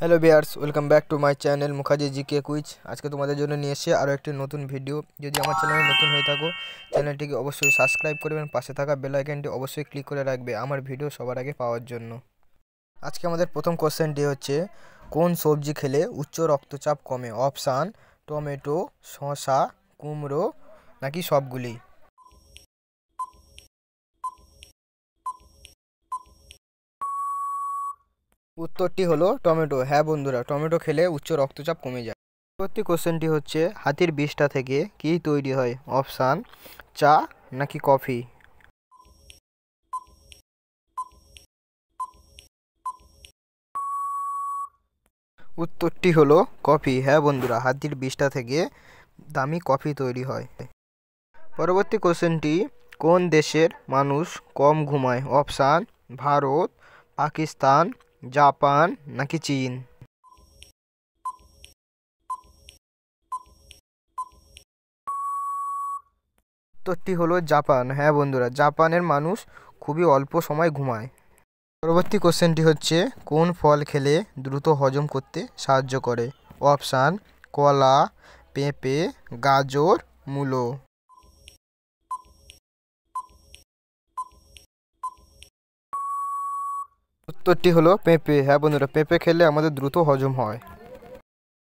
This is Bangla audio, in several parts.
Hello viewers, welcome back to my channel Mukherjee GK quiz. আজকে তোমাদের জন্য নিয়ে এসেছি আরও একটি নতুন ভিডিও। যদি আমার চ্যানেলে নতুন হয়ে থাকো, চ্যানেলটিকে অবশ্যই সাবস্ক্রাইব করবেন, পাশে থাকা বেল আইকনটি অবশ্যই ক্লিক করে রাখবে আমার ভিডিও সবার আগে পাওয়ার জন্য। আজকে আমাদের প্রথম কোশ্চেনটি হচ্ছে, কোন সবজি খেলে উচ্চ রক্তচাপ কমে? অপশান টমেটো, শসা, কুমড়ো নাকি সবগুলি? উত্তরটি হলো টমেটো। হ্যাঁ বন্ধুরা, টমেটো খেলে উচ্চ রক্তচাপ কমে যায়। পরবর্তী কোশ্চেনটি হচ্ছে, হাতির বিষ্ঠা থেকে কী তৈরি হয়? অপশান চা নাকি কফি? উত্তরটি হলো কফি। হ্যাঁ বন্ধুরা, হাতির বিষ্ঠা থেকে দামি কফি তৈরি হয়। পরবর্তী কোশ্চেনটি, কোন দেশের মানুষ কম ঘুমায়? অপশান ভারত, পাকিস্তান, জাপান নাকি চীন? উত্তরটি হলো জাপান। হ্যাঁ বন্ধুরা, জাপানের মানুষ খুবই অল্প সময় ঘুমায়। পরবর্তী কোশ্চেনটি হচ্ছে, কোন ফল খেলে দ্রুত হজম করতে সাহায্য করে? অপশান কলা, পেঁপে, গাজর, মূলো। উত্তরটি হলো পেঁপে। হ্যাঁ বন্ধুরা, পেঁপে খেলে আমাদের দ্রুত হজম হয়।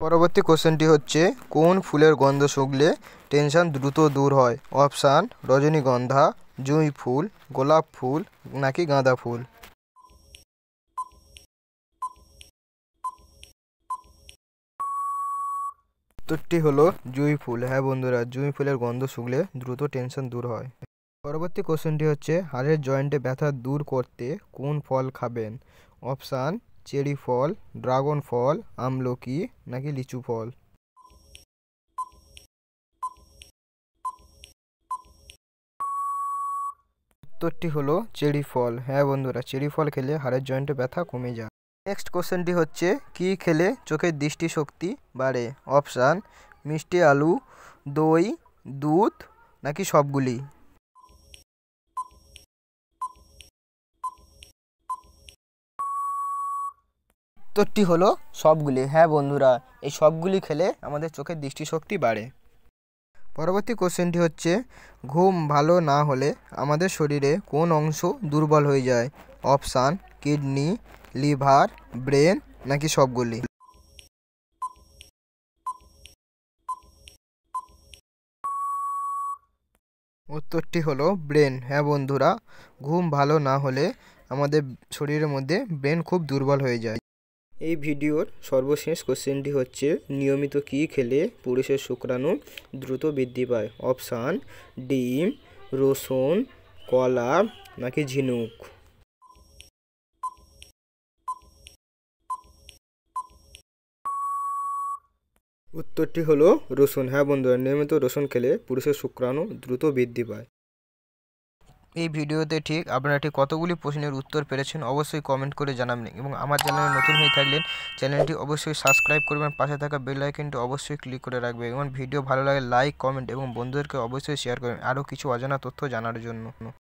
পরবর্তী কোশ্চেনটি হচ্ছে, কোন ফুলের গন্ধ শুকলে টেনশন দ্রুত দূর হয়? অপশান রজনীগন্ধা, জুঁই ফুল, গোলাপ ফুল নাকি গাঁদা ফুল? উত্তরটি হলো জুঁই ফুল। হ্যাঁ বন্ধুরা, জুঁই ফুলের গন্ধ শুকলে দ্রুত টেনশন দূর হয়। পরবর্তী কোশ্চেনটি হচ্ছে, হাড়ের জয়েন্টে ব্যথা দূর করতে কোন ফল খাবেন? অপশান চেরি ফল, ড্রাগন ফল, আমলকি নাকি লিচু ফল? উত্তরটি হলো চেরি ফল। হ্যাঁ বন্ধুরা, চেরি ফল খেলে হাড়ের জয়েন্টে ব্যথা কমে যায়। নেক্সট কোশ্চেনটি হচ্ছে, কি খেলে চোখের দৃষ্টিশক্তি বাড়ে? অপশান মিষ্টি আলু, দই, দুধ নাকি সবগুলি? উত্তরটি হলো সবগুলি। হ্যাঁ বন্ধুরা, এই সবগুলি খেলে আমাদের চোখের দৃষ্টিশক্তি বাড়ে। পরবর্তী কোশ্চেনটি হচ্ছে, ঘুম ভালো না হলে আমাদের শরীরে কোন অংশ দুর্বল হয়ে যায়? অপশান কিডনি, লিভার, ব্রেন নাকি সবগুলি? উত্তরটি হলো ব্রেন। হ্যাঁ বন্ধুরা, ঘুম ভালো না হলে আমাদের শরীরের মধ্যে ব্রেন খুব দুর্বল হয়ে যায়। এই ভিডিওর সর্বশেষ কোশ্চেনটি হচ্ছে, নিয়মিত কী খেলে পুরুষের শুক্রাণু দ্রুত বৃদ্ধি পায়? অপশান ডিম, রসুন, কলা নাকি ঝিনুক? উত্তরটি হলো রসুন। হ্যাঁ বন্ধুরা, নিয়মিত রসুন খেলে পুরুষের শুক্রাণু দ্রুত বৃদ্ধি পায়। এই ভিডিওতে আপনারা ঠিক কতগুলি প্রশ্নের উত্তর পেরেছেন অবশ্যই কমেন্ট করে জানাবেন, এবং আমার চ্যানেলে নতুন হয়ে থাকলে চ্যানেলটি অবশ্যই সাবস্ক্রাইব করবেন, পাশে থাকা বেল আইকনটি অবশ্যই ক্লিক করে রাখবেন, এবং ভিডিও ভালো লাগে লাইক, কমেন্ট এবং বন্ধুদেরকে অবশ্যই শেয়ার করবেন আরও কিছু অজানা তথ্য জানার জন্য।